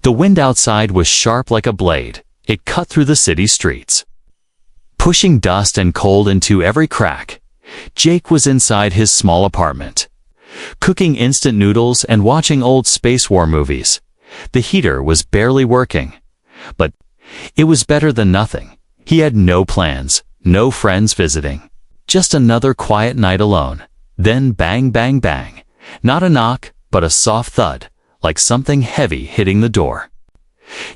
The wind outside was sharp like a blade. It cut through the city streets, pushing dust and cold into every crack. Jake was inside his small apartment, cooking instant noodles and watching old space war movies. The heater was barely working, but it was better than nothing. He had no plans, no friends visiting, just another quiet night alone. Then bang, bang, bang. Not a knock, but a soft thud, like something heavy hitting the door.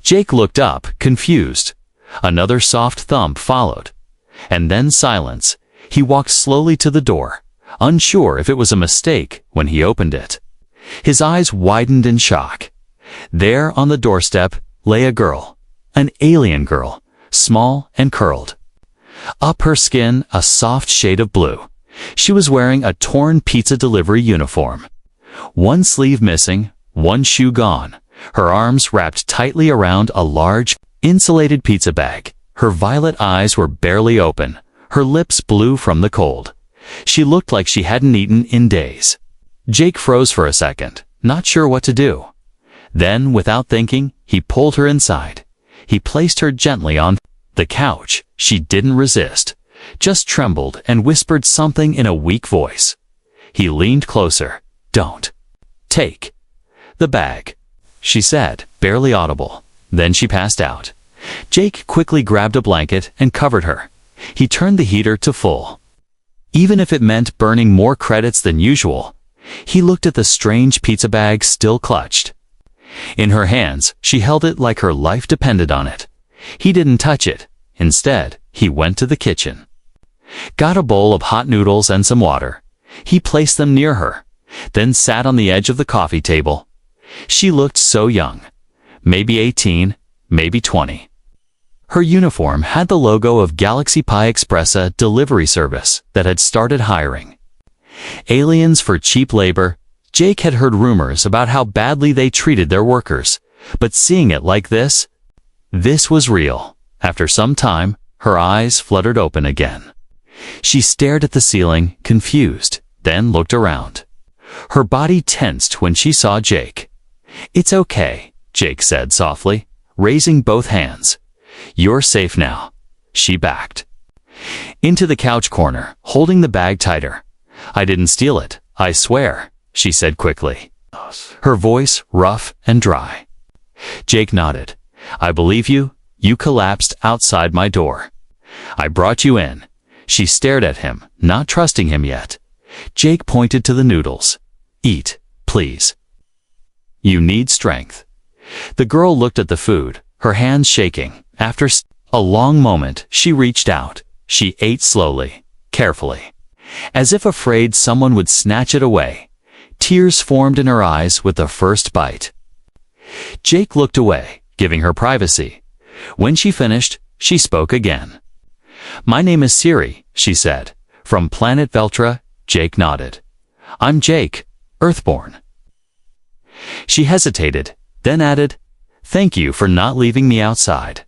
Jake looked up, confused. Another soft thump followed, and then silence. He walked slowly to the door, unsure if it was a mistake when he opened it. His eyes widened in shock. There on the doorstep lay a girl, an alien girl, small and curled. Up her skin, a soft shade of blue. She was wearing a torn pizza delivery uniform. One sleeve missing, one shoe gone. Her arms wrapped tightly around a large, insulated pizza bag. Her violet eyes were barely open. Her lips blue from the cold. She looked like she hadn't eaten in days. Jake froze for a second, not sure what to do. Then, without thinking, he pulled her inside. He placed her gently on the couch. She didn't resist, just trembled and whispered something in a weak voice. He leaned closer. "Don't take the bag," she said, barely audible. Then she passed out. Jake quickly grabbed a blanket and covered her. He turned the heater to full, even if it meant burning more credits than usual. He looked at the strange pizza bag still clutched. In her hands, she held it like her life depended on it. He didn't touch it. Instead, he went to the kitchen, got a bowl of hot noodles and some water. He placed them near her, then sat on the edge of the coffee table. She looked so young, maybe 18, maybe 20. Her uniform had the logo of Galaxy Pie Express, a delivery service that had started hiring aliens for cheap labor. Jake had heard rumors about how badly they treated their workers, but seeing it like this was real. After some time, her eyes fluttered open again. She stared at the ceiling, confused, then looked around. Her body tensed when she saw Jake. "It's okay," Jake said softly, raising both hands. "You're safe now." She backed into the couch corner, holding the bag tighter. "I didn't steal it, I swear," she said quickly, her voice rough and dry. Jake nodded. "I believe you. You collapsed outside my door. I brought you in." She stared at him, not trusting him yet. Jake pointed to the noodles. "Eat, please. You need strength." The girl looked at the food, her hands shaking. After a long moment, she reached out. She ate slowly, carefully, as if afraid someone would snatch it away. Tears formed in her eyes with the first bite. Jake looked away, giving her privacy. When she finished, she spoke again. "My name is Siri," she said. "From planet Veltra." Jake nodded. "I'm Jake, Earthborn." She hesitated, then added, "Thank you for not leaving me outside."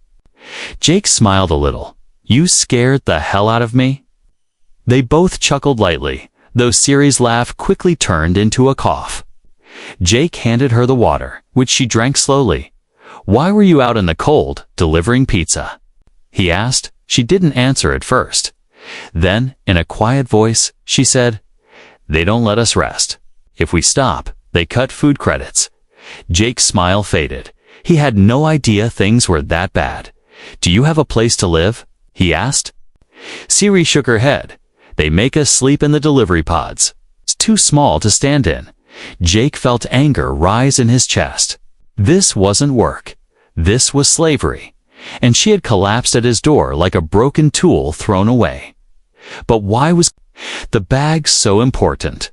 Jake smiled a little. "You scared the hell out of me?" They both chuckled lightly, though Siri's laugh quickly turned into a cough. Jake handed her the water, which she drank slowly. "Why were you out in the cold, delivering pizza?" he asked. She didn't answer at first. Then, in a quiet voice, she said, "They don't let us rest. If we stop, they cut food credits." Jake's smile faded. He had no idea things were that bad. "Do you have a place to live?" he asked. Siri shook her head. "They make us sleep in the delivery pods. It's too small to stand in." Jake felt anger rise in his chest. This wasn't work. This was slavery. And she had collapsed at his door like a broken tool thrown away. But why was the bag so important?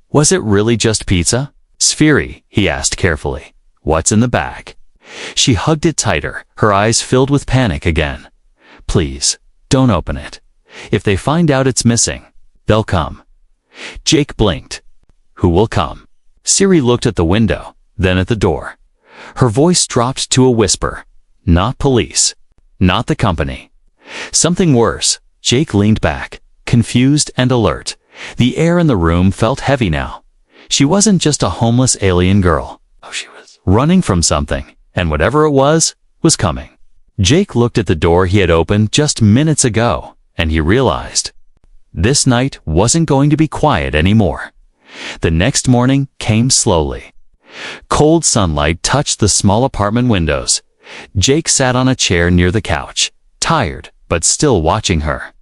Was it really just pizza? "Spheri," he asked carefully, "what's in the bag?" She hugged it tighter, her eyes filled with panic again. "Please, don't open it. If they find out it's missing, they'll come." Jake blinked. "Who will come?" Siri looked at the window, then at the door. Her voice dropped to a whisper. "Not police. Not the company. Something worse." Jake leaned back, confused and alert. The air in the room felt heavy now. She wasn't just a homeless alien girl. She was running from something. and whatever it was coming. Jake looked at the door he had opened just minutes ago, and he realized this night wasn't going to be quiet anymore. The next morning came slowly. Cold sunlight touched the small apartment windows. Jake sat on a chair near the couch, tired but still watching her.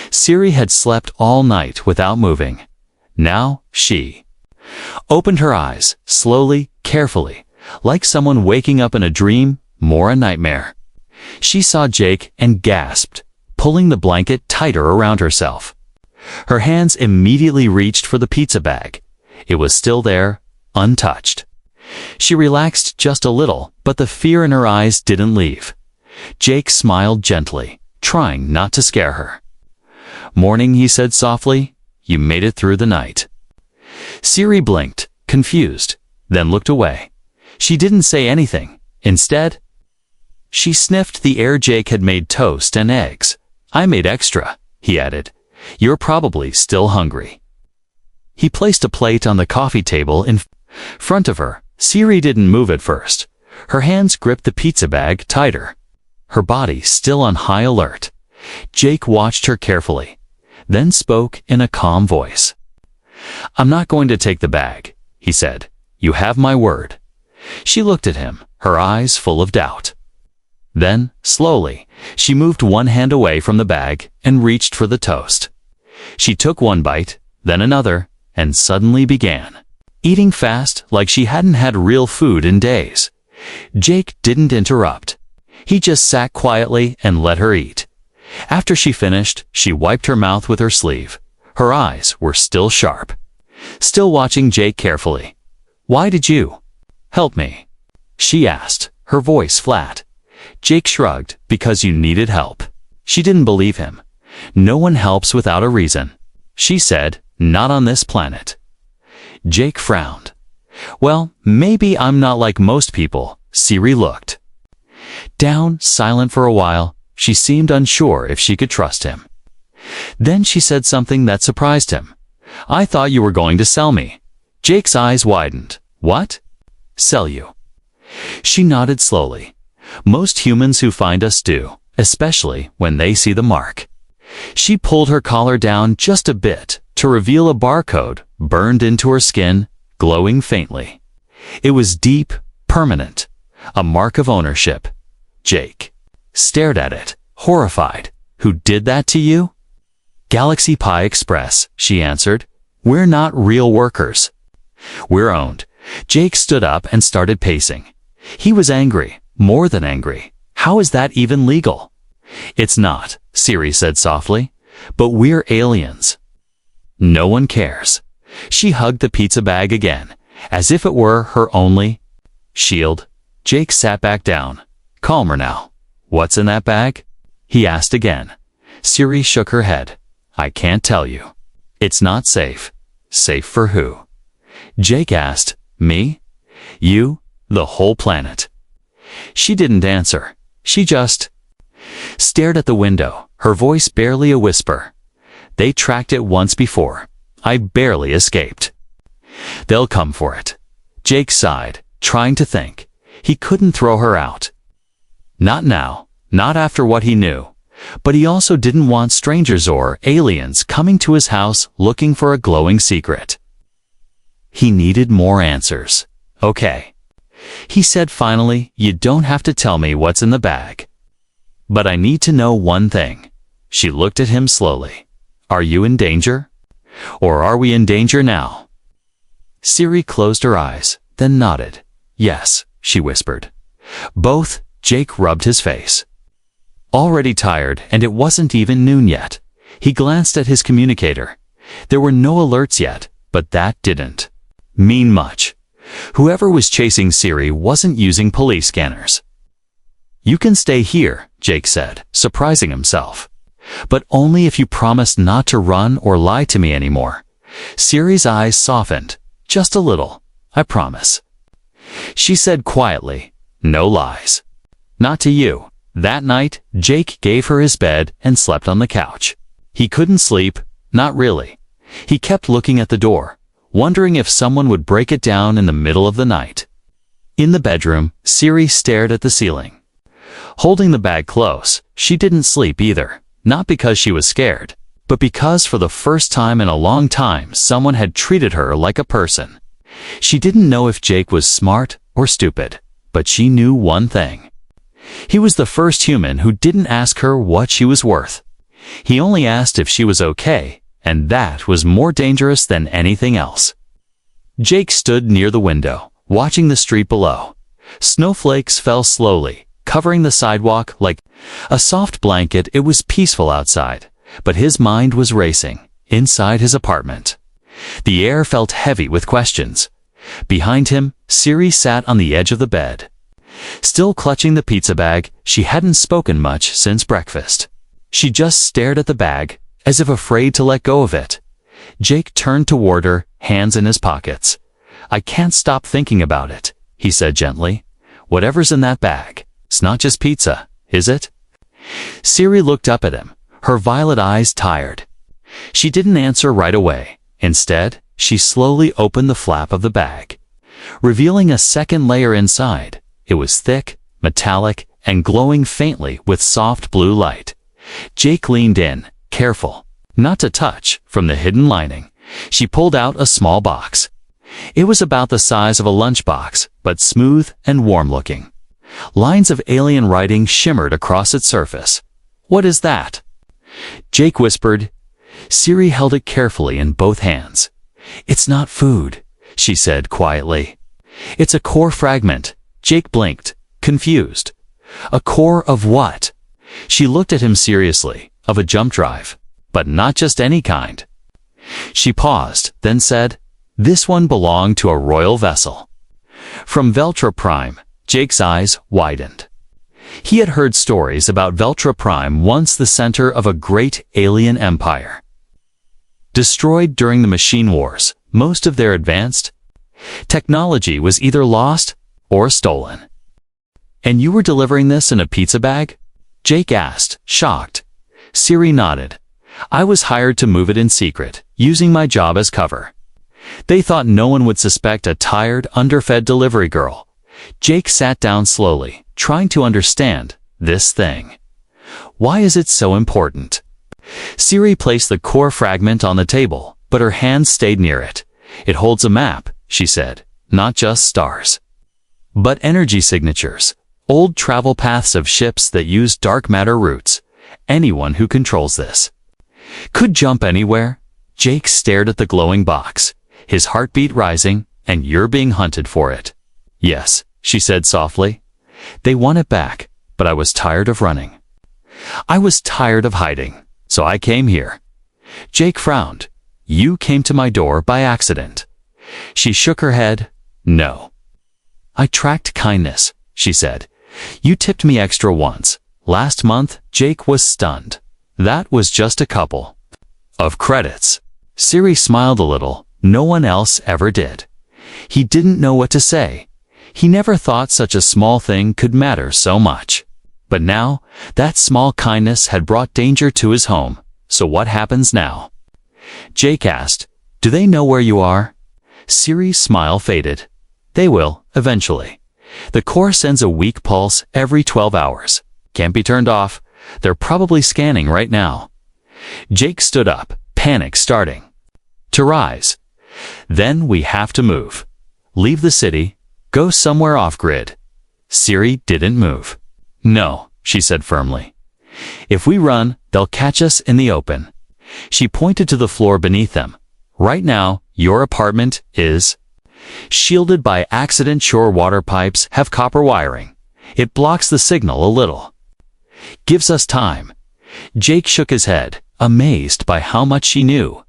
Siri had slept all night without moving. Now she opened her eyes, slowly, carefully, like someone waking up in a dream, more a nightmare. She saw Jake and gasped, pulling the blanket tighter around herself. Her hands immediately reached for the pizza bag. It was still there, untouched. She relaxed just a little, but the fear in her eyes didn't leave. Jake smiled gently, trying not to scare her. "Morning," he said softly. "You made it through the night." Siri blinked, confused, then looked away. She didn't say anything. Instead, she sniffed the air. Jake had made toast and eggs. "I made extra," he added. "You're probably still hungry." He placed a plate on the coffee table in front of her. Siri didn't move at first. Her hands gripped the pizza bag tighter, her body still on high alert. Jake watched her carefully, then spoke in a calm voice. "I'm not going to take the bag," he said. "You have my word." She looked at him, her eyes full of doubt. Then, slowly, she moved one hand away from the bag and reached for the toast. She took one bite, then another, and suddenly began eating fast, like she hadn't had real food in days. Jake didn't interrupt. He just sat quietly and let her eat. After she finished, she wiped her mouth with her sleeve. Her eyes were still sharp, still watching Jake carefully. "Why did you help me?" she asked, her voice flat. Jake shrugged. "Because you needed help." She didn't believe him. "No one helps without a reason," she said. "Not on this planet." Jake frowned. "Well, maybe I'm not like most people." Siri looked down, silent for a while. She seemed unsure if she could trust him. Then she said something that surprised him. "I thought you were going to sell me." Jake's eyes widened. "What? Sell you?" She nodded slowly. "Most humans who find us do, especially when they see the mark." She pulled her collar down just a bit to reveal a barcode burned into her skin, glowing faintly. It was deep, permanent, a mark of ownership. Jake stared at it, horrified. "Who did that to you?" "Galaxy Pie Express," she answered. "We're not real workers. We're owned." Jake stood up and started pacing. He was angry, more than angry. "How is that even legal?" "It's not," Siri said softly, "but we're aliens. No one cares." She hugged the pizza bag again, as if it were her only shield. Jake sat back down, calmer now. "What's in that bag?" he asked again. Siri shook her head. "I can't tell you. It's not safe." "Safe for who?" Jake asked. "Me? You? The whole planet?" She didn't answer. She just stared at the window, her voice barely a whisper. "They tracked it once before. I barely escaped. They'll come for it." Jake sighed, trying to think. He couldn't throw her out. Not now, not after what he knew. But he also didn't want strangers or aliens coming to his house looking for a glowing secret. He needed more answers. "Okay," he said finally, "you don't have to tell me what's in the bag. But I need to know one thing." She looked at him slowly. "Are you in danger? Or are we in danger now?" Siri closed her eyes, then nodded. "Yes," she whispered. "Both." Jake rubbed his face. Already tired, and it wasn't even noon yet. He glanced at his communicator. There were no alerts yet, but that didn't mean much. Whoever was chasing Siri wasn't using police scanners. "You can stay here," Jake said, surprising himself. "But only if you promise not to run or lie to me anymore." Siri's eyes softened, just a little. "I promise," she said quietly. "No lies. Not to you." That night, Jake gave her his bed and slept on the couch. He couldn't sleep, not really. He kept looking at the door, wondering if someone would break it down in the middle of the night. In the bedroom, Siri stared at the ceiling. Holding the bag close, she didn't sleep either, not because she was scared, but because for the first time in a long time someone had treated her like a person. She didn't know if Jake was smart or stupid, but she knew one thing. He was the first human who didn't ask her what she was worth. He only asked if she was okay, and that was more dangerous than anything else. Jake stood near the window, watching the street below. Snowflakes fell slowly, covering the sidewalk like a soft blanket. It was peaceful outside, but his mind was racing inside his apartment. The air felt heavy with questions. Behind him, Siri sat on the edge of the bed. Still clutching the pizza bag, she hadn't spoken much since breakfast. She just stared at the bag, as if afraid to let go of it. Jake turned toward her, hands in his pockets. "I can't stop thinking about it," he said gently. "Whatever's in that bag, it's not just pizza, is it?" Siri looked up at him, her violet eyes tired. She didn't answer right away. Instead, she slowly opened the flap of the bag, revealing a second layer inside. It was thick, metallic, and glowing faintly with soft blue light. Jake leaned in, careful not to touch. From the hidden lining, she pulled out a small box. It was about the size of a lunchbox, but smooth and warm-looking. Lines of alien writing shimmered across its surface. "What is that?" Jake whispered. Siri held it carefully in both hands. "It's not food," she said quietly. "It's a core fragment." Jake blinked, confused. "A core of what?" She looked at him seriously. "Of a jump drive, but not just any kind." She paused, then said, "This one belonged to a royal vessel." From Veltra Prime, Jake's eyes widened. He had heard stories about Veltra Prime, once the center of a great alien empire. Destroyed during the Machine Wars, most of their advanced technology was either lost or stolen. "And you were delivering this in a pizza bag?" Jake asked, shocked. Siri nodded. "I was hired to move it in secret, using my job as cover. They thought no one would suspect a tired, underfed delivery girl." Jake sat down slowly, trying to understand this thing. "Why is it so important?" Siri placed the core fragment on the table, but her hand stayed near it. "It holds a map," she said, "not just stars, but energy signatures, old travel paths of ships that use dark matter routes. Anyone who controls this could jump anywhere." Jake stared at the glowing box, his heartbeat rising. "And you're being hunted for it?" "Yes," she said softly. "They want it back, but I was tired of running. I was tired of hiding, so I came here." Jake frowned. "You came to my door by accident." She shook her head. "No. I tracked kindness," she said. "You tipped me extra once. Last month." Jake was stunned. "That was just a couple of credits." Siri smiled a little. No one else ever did. He didn't know what to say. He never thought such a small thing could matter so much. But now, that small kindness had brought danger to his home. So what happens now? Jake asked. "Do they know where you are?" Siri's smile faded. "They will, eventually. The core sends a weak pulse every 12 hours. Can't be turned off. They're probably scanning right now." Jake stood up, panic starting to rise. "Then we have to move. Leave the city. Go somewhere off-grid." Siri didn't move. "No," she said firmly. "If we run, they'll catch us in the open." She pointed to the floor beneath them. "Right now, your apartment is shielded by accident. Shore water pipes have copper wiring. It blocks the signal a little. Gives us time." Jake shook his head, amazed by how much she knew.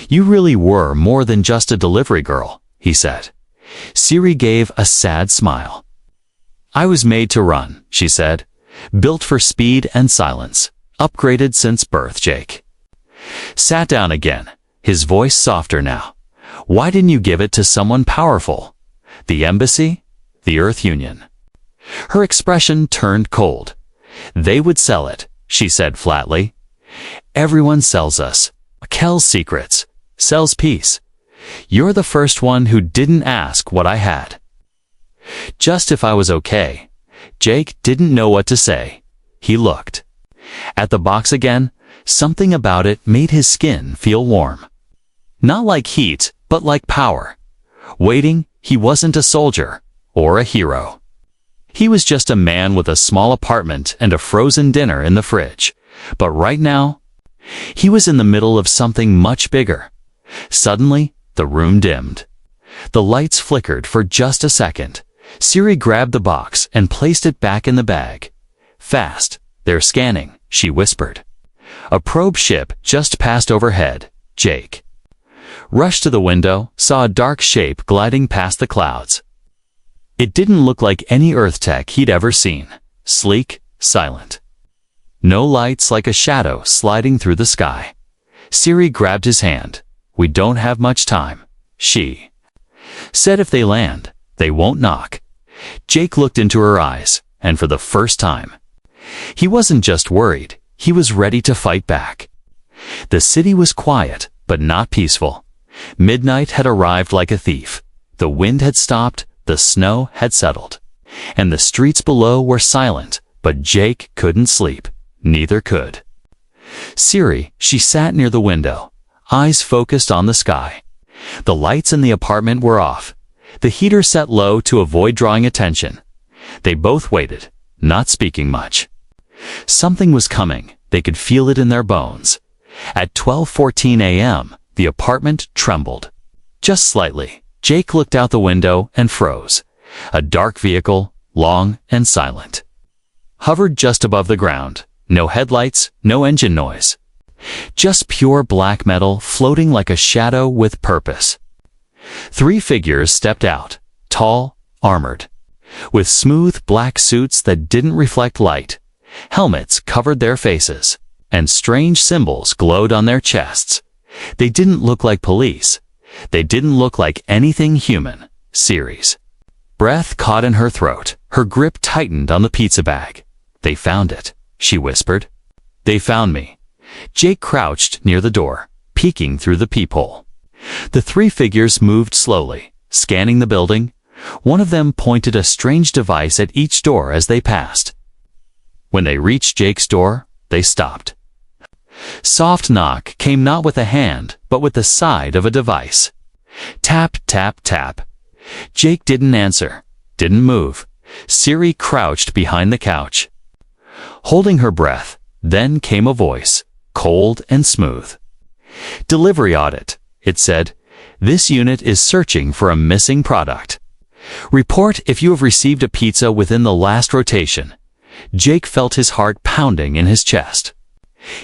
"You really were more than just a delivery girl," he said. Siri gave a sad smile. "I was made to run," she said. "Built for speed and silence. Upgraded since birth." Jake sat down again, his voice softer now. "Why didn't you give it to someone powerful? The embassy? The Earth Union?" Her expression turned cold. "They would sell it," she said flatly. "Everyone sells us. Kel's secrets. Sells peace. You're the first one who didn't ask what I had." Just if I was okay. Jake didn't know what to say. He looked at the box again. Something about it made his skin feel warm. Not like heat, but like power. Waiting, he wasn't a soldier or a hero. He was just a man with a small apartment and a frozen dinner in the fridge. But right now, he was in the middle of something much bigger. Suddenly, the room dimmed. The lights flickered for just a second. Siri grabbed the box and placed it back in the bag. "Fast, they're scanning," she whispered. A probe ship just passed overhead. Jake rushed to the window, saw a dark shape gliding past the clouds. It didn't look like any Earth tech he'd ever seen. Sleek, silent. No lights, like a shadow sliding through the sky. Siri grabbed his hand. "We don't have much time," she said. "If they land, they won't knock." Jake looked into her eyes, and for the first time, he wasn't just worried, he was ready to fight back. The city was quiet, but not peaceful. Midnight had arrived like a thief. The wind had stopped, the snow had settled, and the streets below were silent, but Jake couldn't sleep. Neither could Siri. She sat near the window, eyes focused on the sky. The lights in the apartment were off, the heater set low to avoid drawing attention. They both waited, not speaking much. Something was coming, they could feel it in their bones. At 12:14 a.m., the apartment trembled. Just slightly. Jake looked out the window and froze. A dark vehicle, long and silent, hovered just above the ground. No headlights, no engine noise. Just pure black metal floating like a shadow with purpose. 3 figures stepped out, tall, armored, with smooth black suits that didn't reflect light. Helmets covered their faces, and strange symbols glowed on their chests. They didn't look like police. They didn't look like anything human. Siri's breath caught in her throat. Her grip tightened on the pizza bag. "They found it," she whispered. "They found me." Jake crouched near the door, peeking through the peephole. The 3 figures moved slowly, scanning the building. One of them pointed a strange device at each door as they passed. When they reached Jake's door, they stopped. Soft knock came not with a hand, but with the side of a device. Tap, tap, tap. Jake didn't answer, didn't move. Siri crouched behind the couch, holding her breath. Then came a voice, cold and smooth. "Delivery audit," it said. "This unit is searching for a missing product. Report if you have received a pizza within the last rotation." Jake felt his heart pounding in his chest.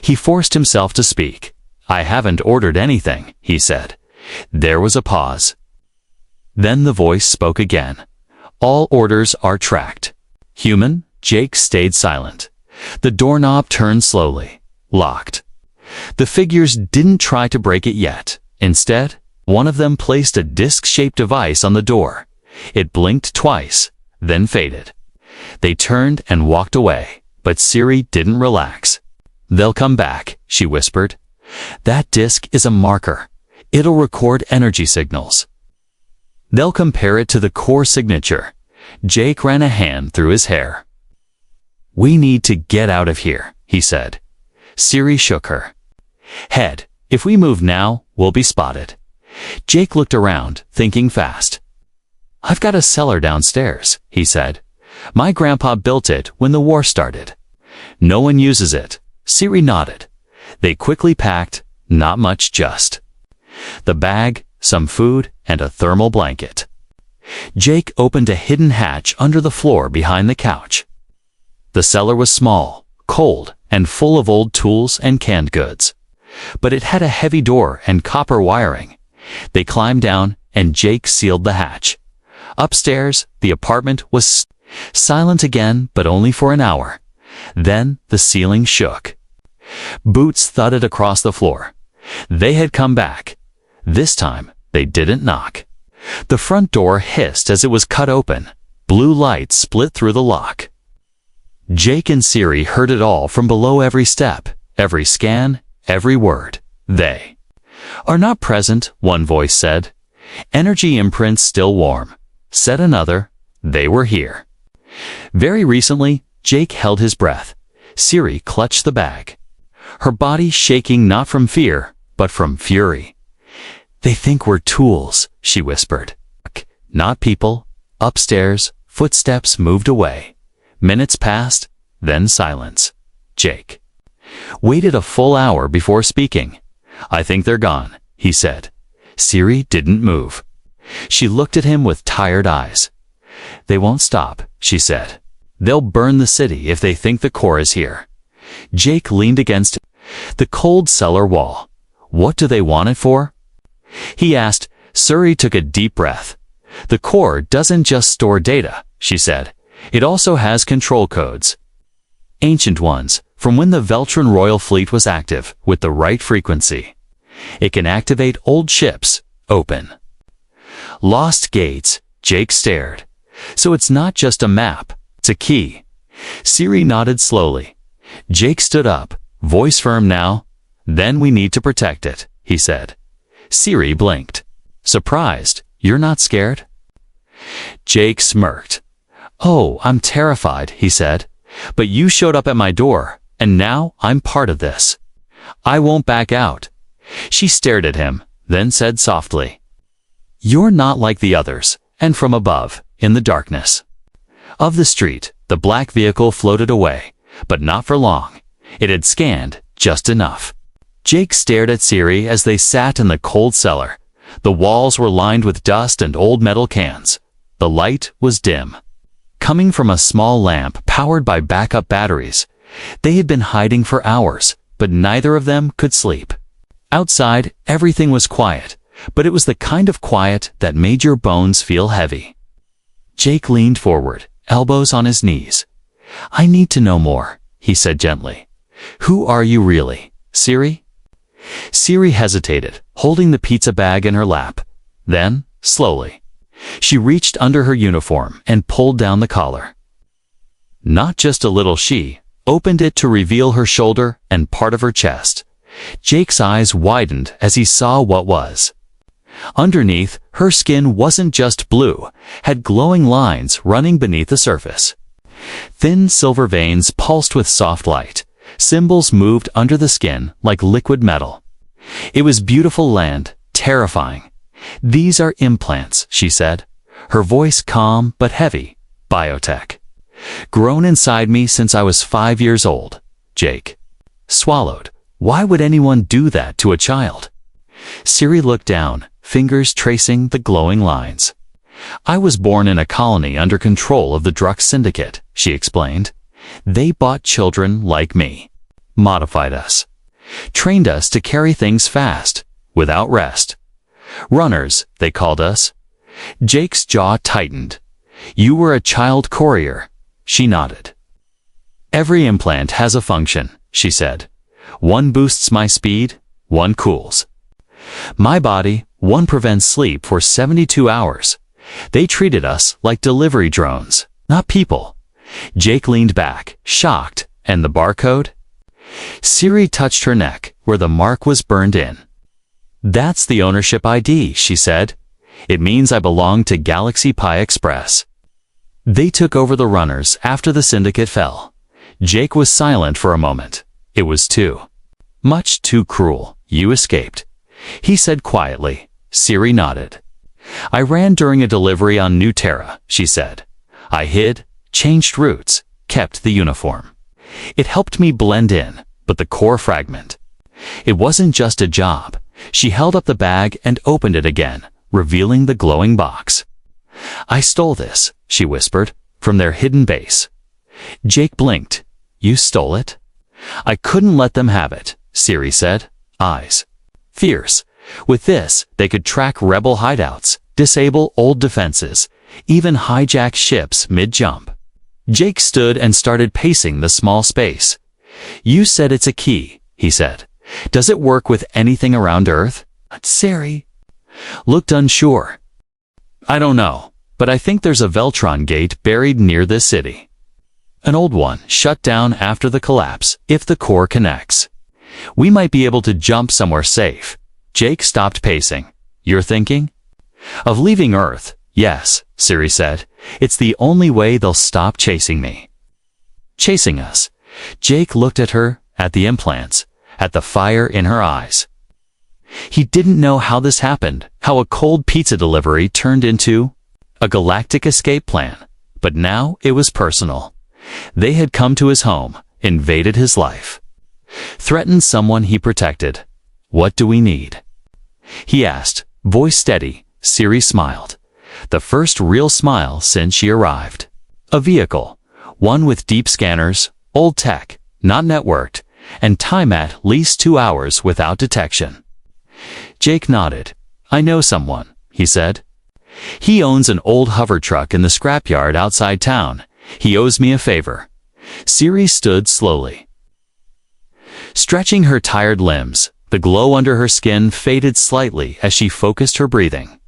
He forced himself to speak. "I haven't ordered anything," he said. There was a pause. Then the voice spoke again. "All orders are tracked." "Human?" Jake stayed silent. The doorknob turned slowly, locked. The figures didn't try to break it yet. Instead, one of them placed a disc-shaped device on the door. It blinked twice, then faded. They turned and walked away, but Siri didn't relax. "They'll come back," she whispered. "That disc is a marker. It'll record energy signals. They'll compare it to the core signature." Jake ran a hand through his hair. "We need to get out of here," he said. Siri shook her head. "If we move now, we'll be spotted." Jake looked around, thinking fast. "I've got a cellar downstairs," he said. "My grandpa built it when the war started. No one uses it." Siri nodded. They quickly packed, not much, just the bag, some food, and a thermal blanket. Jake opened a hidden hatch under the floor behind the couch. The cellar was small, cold, and full of old tools and canned goods. But it had a heavy door and copper wiring. They climbed down, and Jake sealed the hatch. Upstairs, the apartment was silent again, but only for an hour. Then the ceiling shook. Boots thudded across the floor. They had come back. This time, they didn't knock. The front door hissed as it was cut open. Blue light split through the lock. Jake and Siri heard it all from below, every step, every scan, every word. "They are not present," one voice said. "Energy imprints still warm," said another. They were here. Very recently, Jake held his breath. Siri clutched the bag, her body shaking not from fear, but from fury. They think we're tools, she whispered. Not people. Upstairs, footsteps moved away. Minutes passed, then silence. Jake waited a full hour before speaking. I think they're gone, he said. Siri didn't move. She looked at him with tired eyes. They won't stop, she said. They'll burn the city if they think the core is here. Jake leaned against the cold cellar wall. What do they want it for? He asked. Suri took a deep breath. The core doesn't just store data, she said. It also has control codes. Ancient ones, from when the Veltran royal fleet was active, with the right frequency. It can activate old ships. Open lost gates. Jake stared. So it's not just a map, it's a key. Siri nodded slowly. Jake stood up, voice firm now. Then we need to protect it, he said. Siri blinked. Surprised. You're not scared? Jake smirked. Oh, I'm terrified, he said. But you showed up at my door, and now I'm part of this. I won't back out. She stared at him, then said softly, You're not like the others. And from above, in the darkness of the street, the black vehicle floated away, but not for long. It had scanned just enough. Jake stared at Siri as they sat in the cold cellar. The walls were lined with dust and old metal cans. The light was dim, coming from a small lamp powered by backup batteries. They had been hiding for hours, but neither of them could sleep. Outside, everything was quiet, but it was the kind of quiet that made your bones feel heavy. Jake leaned forward, elbows on his knees. I need to know more, he said gently. Who are you really, Siri? Siri hesitated, holding the pizza bag in her lap. Then, slowly, she reached under her uniform and pulled down the collar. Not just a little, she opened it to reveal her shoulder and part of her chest. Jake's eyes widened as he saw what was. Underneath, her skin wasn't just blue, had glowing lines running beneath the surface. Thin silver veins pulsed with soft light. Symbols moved under the skin like liquid metal. It was beautiful land, terrifying. These are implants, she said, her voice calm but heavy. Biotech. Grown inside me since I was 5 years old. Jake swallowed. Why would anyone do that to a child? Siri looked down, fingers tracing the glowing lines. I was born in a colony under control of the drug syndicate, she explained. They bought children like me, modified us, trained us to carry things fast, without rest. Runners, they called us. Jake's jaw tightened. You were a child courier, she nodded. Every implant has a function, she said. One boosts my speed, one cools my body, one prevents sleep for 72 hours. They treated us like delivery drones, not people. Jake leaned back, shocked. And the barcode? Siri touched her neck, where the mark was burned in. That's the ownership ID, she said. It means I belong to Galaxy Pi Express. They took over the runners after the syndicate fell. Jake was silent for a moment. It was much too cruel. You escaped, he said quietly. Siri nodded. I ran during a delivery on New Terra, she said. I hid, changed routes, kept the uniform. It helped me blend in, but the core fragment. It wasn't just a job. She held up the bag and opened it again, revealing the glowing box. I stole this, she whispered, from their hidden base. Jake blinked. You stole it? I couldn't let them have it, Siri said, eyes fierce. With this, they could track rebel hideouts, disable old defenses, even hijack ships mid-jump. Jake stood and started pacing the small space. You said it's a key, he said. Does it work with anything around Earth? Siri looked unsure. I don't know, but I think there's a Veltron gate buried near this city. An old one, shut down after the collapse, if the core connects. We might be able to jump somewhere safe. Jake stopped pacing. You're thinking? Of leaving Earth. Yes, Siri said. It's the only way they'll stop chasing me. Chasing us. Jake looked at her, at the implants, at the fire in her eyes. He didn't know how this happened, how a cold pizza delivery turned into a galactic escape plan. But now it was personal. They had come to his home, invaded his life, threatened someone he protected. What do we need? He asked, voice steady. Siri smiled. The first real smile since she arrived. A vehicle, one with deep scanners, old tech, not networked, and time at least 2 hours without detection. Jake nodded. I know someone, he said. He owns an old hover truck in the scrapyard outside town. He owes me a favor. Siri stood slowly, stretching her tired limbs. The glow under her skin faded slightly as she focused her breathing.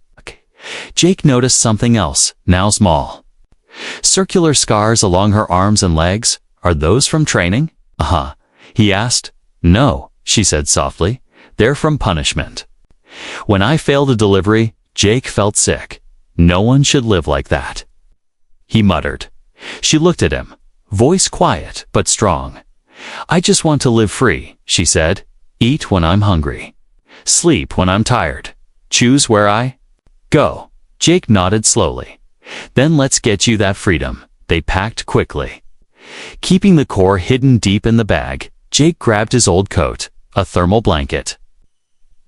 Jake noticed something else, now small. Circular scars along her arms and legs. Are those from training? Uh-huh. He asked. No, she said softly. They're from punishment. When I failed a delivery, Jake felt sick. No one should live like that. He muttered. She looked at him, voice quiet but strong. I just want to live free, she said. Eat when I'm hungry. Sleep when I'm tired. Choose where I go. Jake nodded slowly. Then let's get you that freedom. They packed quickly. Keeping the core hidden deep in the bag, Jake grabbed his old coat, a thermal blanket,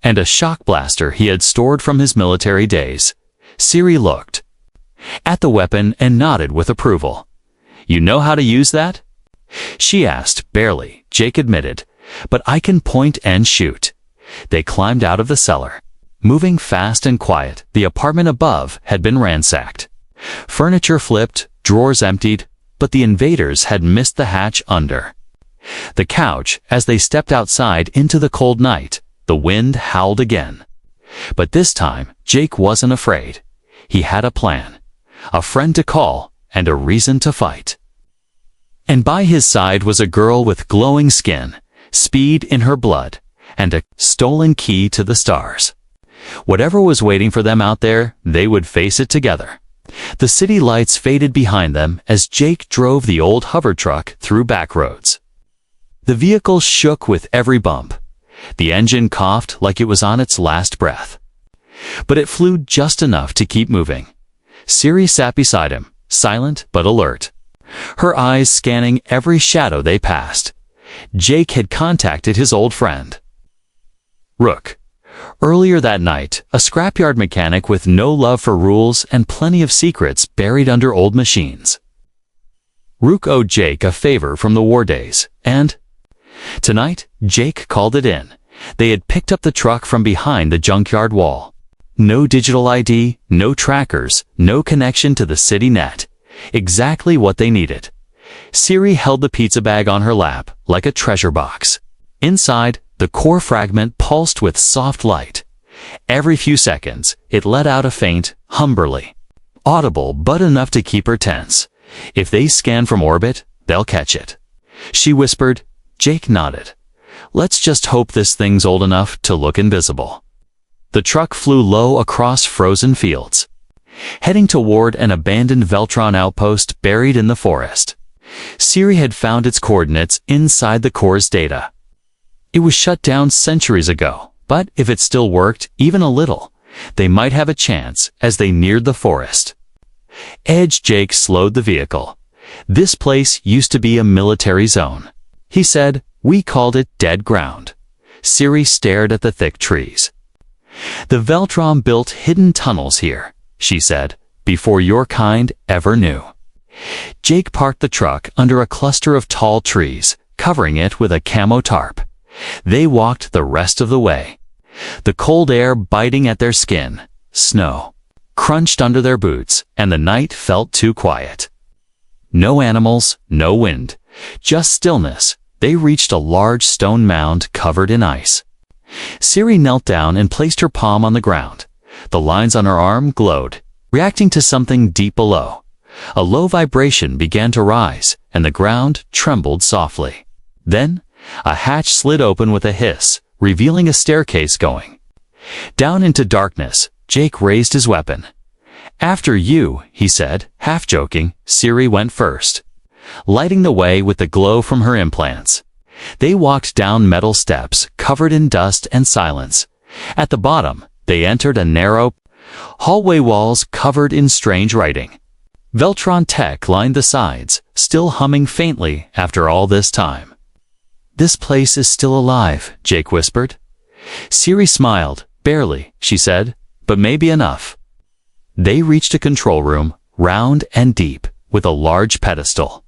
and a shock blaster he had stored from his military days. Siri looked at the weapon and nodded with approval. You know how to use that? She asked, barely, Jake admitted. But I can point and shoot. They climbed out of the cellar. Moving fast and quiet, the apartment above had been ransacked. Furniture flipped, drawers emptied, but the invaders had missed the hatch under the couch. As they stepped outside into the cold night, the wind howled again. But this time, Jake wasn't afraid. He had a plan, a friend to call, and a reason to fight. And by his side was a girl with glowing skin, speed in her blood, and a stolen key to the stars. Whatever was waiting for them out there, they would face it together. The city lights faded behind them as Jake drove the old hover truck through back roads. The vehicle shook with every bump. The engine coughed like it was on its last breath. But it flew just enough to keep moving. Siri sat beside him, silent but alert, her eyes scanning every shadow they passed. Jake had contacted his old friend, Rook. Earlier that night, a scrapyard mechanic with no love for rules and plenty of secrets buried under old machines. Rook owed Jake a favor from the war days, and tonight, Jake called it in. They had picked up the truck from behind the junkyard wall. No digital ID, no trackers, no connection to the city net. Exactly what they needed. Siri held the pizza bag on her lap, like a treasure box. Inside, the core fragment pulsed with soft light. Every few seconds, it let out a faint, humberly, audible but enough to keep her tense. If they scan from orbit, they'll catch it. She whispered. Jake nodded. Let's just hope this thing's old enough to look invisible. The truck flew low across frozen fields, heading toward an abandoned Veltron outpost buried in the forest. Siri had found its coordinates inside the core's data. It was shut down centuries ago, but if it still worked, even a little, they might have a chance as they neared the forest. Jake slowed the vehicle. This place used to be a military zone. He said, we called it dead ground. Siri stared at the thick trees. The Veltron built hidden tunnels here, she said, before your kind ever knew. Jake parked the truck under a cluster of tall trees, covering it with a camo tarp. They walked the rest of the way, the cold air biting at their skin. Snow crunched under their boots, and the night felt too quiet. No animals, no wind, just stillness. They reached a large stone mound covered in ice. Siri knelt down and placed her palm on the ground. The lines on her arm glowed, reacting to something deep below. A low vibration began to rise, and the ground trembled softly. Then, a hatch slid open with a hiss, revealing a staircase going down into darkness. Jake raised his weapon. After you, he said, half joking. Siri went first, lighting the way with the glow from her implants. They walked down metal steps covered in dust and silence. At the bottom, they entered a narrow hallway, walls covered in strange writing. Veltron tech lined the sides, still humming faintly after all this time. "This place is still alive," Jake whispered. Siri smiled. "Barely," she said, "but maybe enough." They reached a control room, round and deep, with a large pedestal.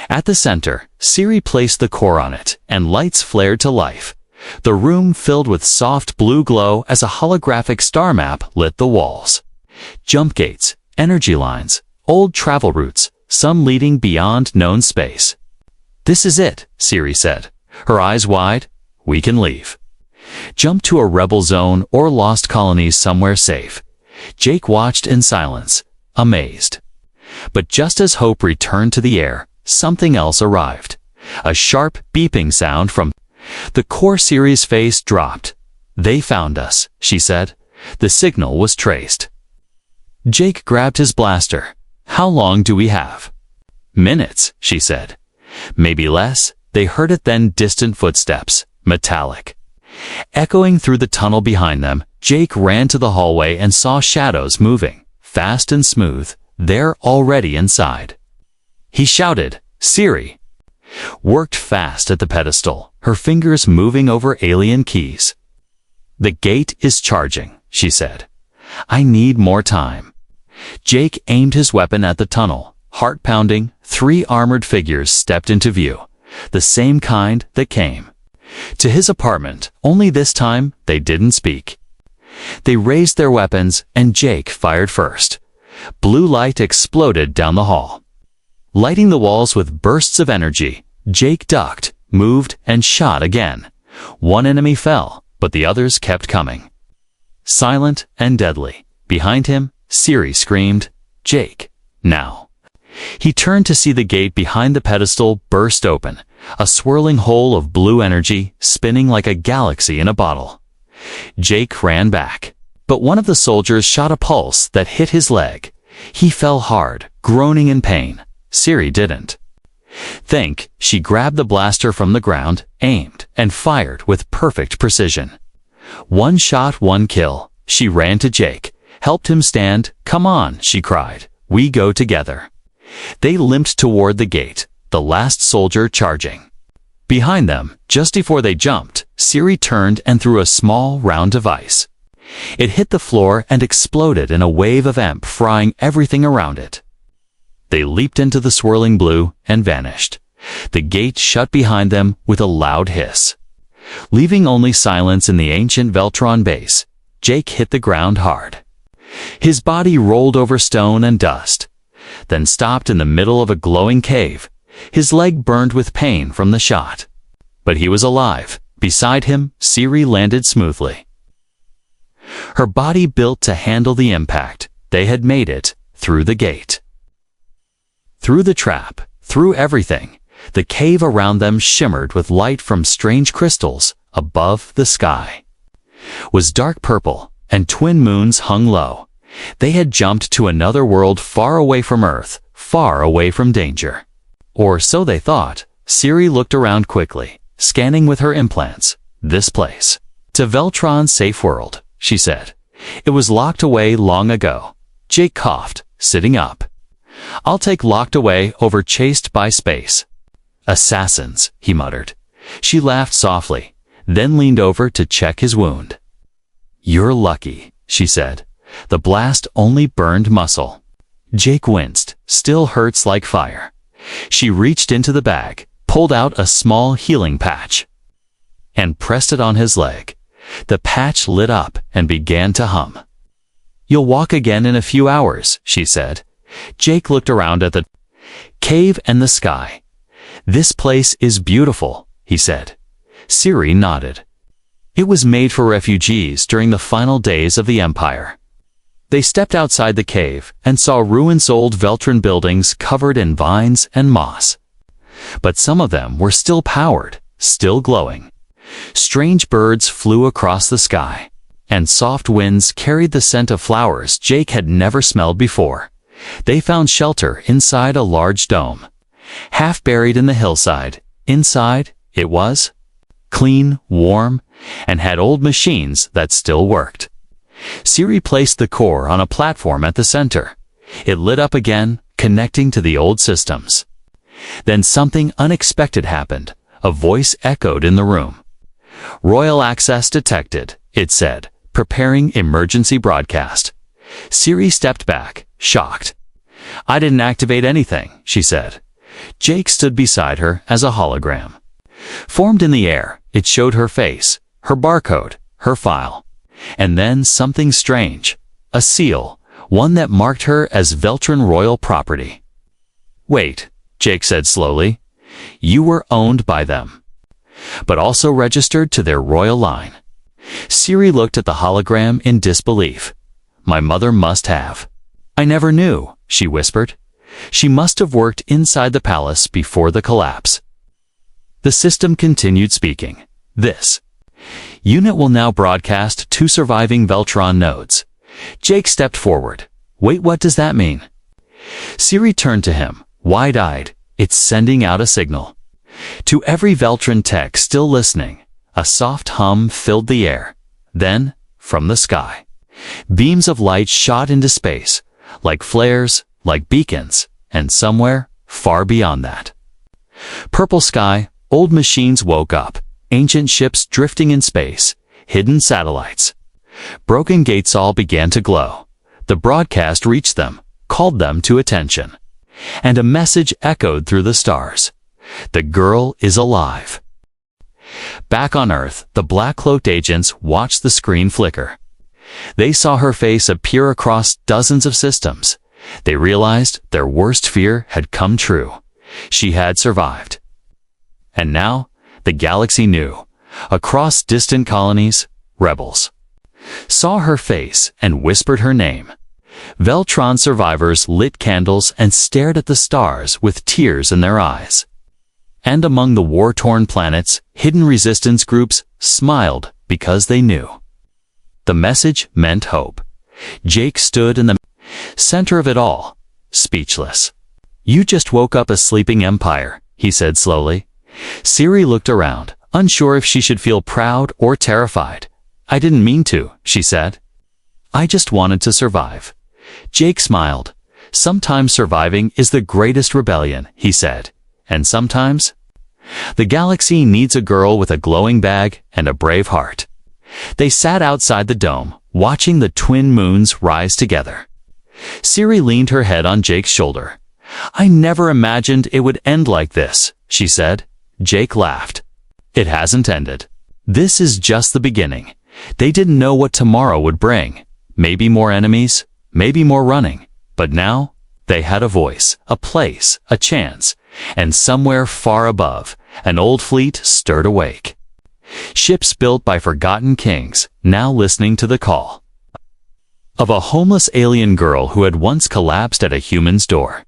At the center, Siri placed the core on it, and lights flared to life. The room filled with soft blue glow as a holographic star map lit the walls. Jump gates, energy lines, old travel routes, some leading beyond known space. "This is it," Siri said, her eyes wide. "We can leave. Jump to a rebel zone or lost colonies somewhere safe." Jake watched in silence, amazed. But just as hope returned to the air, something else arrived. A sharp beeping sound from the core. Siri's face dropped. "They found us," she said. The signal was traced. Jake grabbed his blaster. "How long do we have?" "Minutes," she said. "Maybe less." They heard it then, distant footsteps, metallic, echoing through the tunnel behind them. Jake ran to the hallway and saw shadows moving, fast and smooth. They're already inside. He shouted, "Siri!" Worked fast at the pedestal, her fingers moving over alien keys. "The gate is charging," she said. "I need more time." Jake aimed his weapon at the tunnel. Heart pounding, 3 armored figures stepped into view, the same kind that came to his apartment, only this time they didn't speak. They raised their weapons, and Jake fired first. Blue light exploded down the hall, lighting the walls with bursts of energy. Jake ducked, moved, and shot again. One enemy fell, but the others kept coming. Silent and deadly. Behind him, Siri screamed, "Jake, now!" He turned to see the gate behind the pedestal burst open, a swirling hole of blue energy spinning like a galaxy in a bottle. Jake ran back, but one of the soldiers shot a pulse that hit his leg. He fell hard, groaning in pain. Siri didn't. Think, she grabbed the blaster from the ground, aimed, and fired with perfect precision. One shot, one kill. She ran to Jake, helped him stand. "Come on," she cried. "We go together." They limped toward the gate, the last soldier charging. Behind them, just before they jumped, Siri turned and threw a small, round device. It hit the floor and exploded in a wave of EMP, frying everything around it. They leaped into the swirling blue and vanished. The gate shut behind them with a loud hiss, leaving only silence in the ancient Veltron base. Jake hit the ground hard. His body rolled over stone and dust, then stopped in the middle of a glowing cave. His leg burned with pain from the shot. But he was alive. Beside him, Siri landed smoothly, her body built to handle the impact. They had made it through the gate, through the trap, through everything. The cave around them shimmered with light from strange crystals. Above, the sky was dark purple, and twin moons hung low. They had jumped to another world, far away from Earth, far away from danger. Or so they thought. Siri looked around quickly, scanning with her implants. "This place. To Veltron's safe world," she said. "It was locked away long ago." Jake coughed, sitting up. "I'll take locked away over chased by space." "Assassins," he muttered. She laughed softly, then leaned over to check his wound. "You're lucky," she said. "The blast only burned muscle." Jake winced. "Still hurts like fire." She reached into the bag, pulled out a small healing patch, and pressed it on his leg. The patch lit up and began to hum. "You'll walk again in a few hours," she said. Jake looked around at the cave and the sky. "This place is beautiful," he said. Siri nodded. It was made for refugees during the final days of the Empire. They stepped outside the cave and saw ruins, old Veltron buildings covered in vines and moss. But some of them were still powered, still glowing. Strange birds flew across the sky. and soft winds carried the scent of flowers Jake had never smelled before. They found shelter inside a large dome. Half buried in the hillside, inside it was clean, warm, and had old machines that still worked. Siri placed the core on a platform at the center. It lit up again, connecting to the old systems. Then something unexpected happened. A voice echoed in the room. "Royal access detected," it said, preparing emergency broadcast. Siri stepped back, shocked. "I didn't activate anything," she said. Jake stood beside her as a hologram. Formed in the air, it showed her face, her barcode, her file. And then something strange. A seal, one that marked her as Veltran royal property. "Wait," Jake said slowly. "You were owned by them, but also registered to their royal line." Siri looked at the hologram in disbelief. "My mother must have." "I never knew," she whispered. "She must have worked inside the palace before the collapse." The system continued speaking. "This unit will now broadcast 2 surviving Veltran nodes." Jake stepped forward. "Wait, what does that mean?" Siri turned to him, wide-eyed. "It's sending out a signal." To every Veltran tech still listening, a soft hum filled the air. Then, from the sky, beams of light shot into space, like flares, like beacons, and somewhere, far beyond that. Purple sky, old machines woke up, ancient ships drifting in space, hidden satellites. Broken gates all began to glow. The broadcast reached them, called them to attention. And a message echoed through the stars. "The girl is alive." Back on Earth, the black-cloaked agents watched the screen flicker. They saw her face appear across dozens of systems. They realized their worst fear had come true. She had survived. And now, the galaxy knew. Across distant colonies, rebels saw her face and whispered her name. Veltran survivors lit candles and stared at the stars with tears in their eyes. And among the war-torn planets, hidden resistance groups smiled because they knew. The message meant hope. Jake stood in the center of it all, speechless. "You just woke up a sleeping empire," he said slowly. Siri looked around, unsure if she should feel proud or terrified. "I didn't mean to," she said. "I just wanted to survive." Jake smiled. "Sometimes surviving is the greatest rebellion," he said. "And sometimes the galaxy needs a girl with a glowing bag and a brave heart." They sat outside the dome, watching the twin moons rise together. Siri leaned her head on Jake's shoulder. "I never imagined it would end like this," she said. Jake laughed. "It hasn't ended. This is just the beginning. They didn't know what tomorrow would bring. Maybe more enemies, maybe more running. But now, they had a voice, a place, a chance. And somewhere far above, an old fleet stirred awake. Ships built by forgotten kings, now listening to the call of a homeless alien girl who had once collapsed at a human's door.